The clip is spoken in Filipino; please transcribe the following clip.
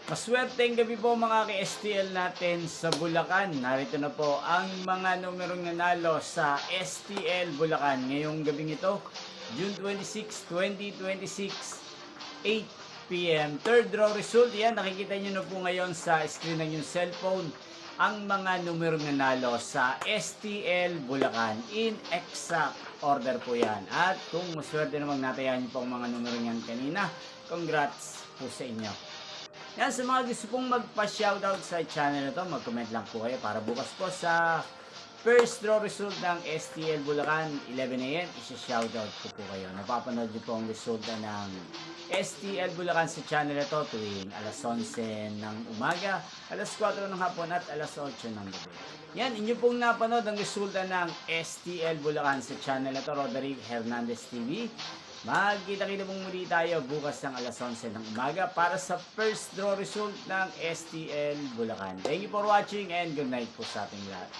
Maswerteng gabi po mga ka-STL natin sa Bulacan. Narito na po ang mga numerong nanalo sa STL Bulacan ngayong gabing ito, June 26, 2026, 8 p.m. Third draw result, yan nakikita nyo na po ngayon sa screen ng yung cellphone ang mga numerong nanalo sa STL Bulacan. In exact order po yan. At kung maswerte namang natayan nyo po ang mga numerong yan kanina, congrats po sa inyo. Yan, sa mga gusto pong magpa-shoutout sa channel na to, mag-comment lang po kayo para bukas po sa first draw result ng STL Bulacan, 11 a.m. isa-shoutout po kayo. Napapanood nyo po ang resulta ng STL Bulacan sa channel na to tuwing alas 11 ng umaga, alas 4 ng hapon at alas 8 ng gabi. Yan, inyo pong napanood ang resulta ng STL Bulacan sa channel na to, Roderick Hernandez TV. Magkita-kita pong muli tayo bukas ng alas 11 ng umaga para sa first draw result ng STL Bulacan. Thank you for watching and good night po sa ating lahat.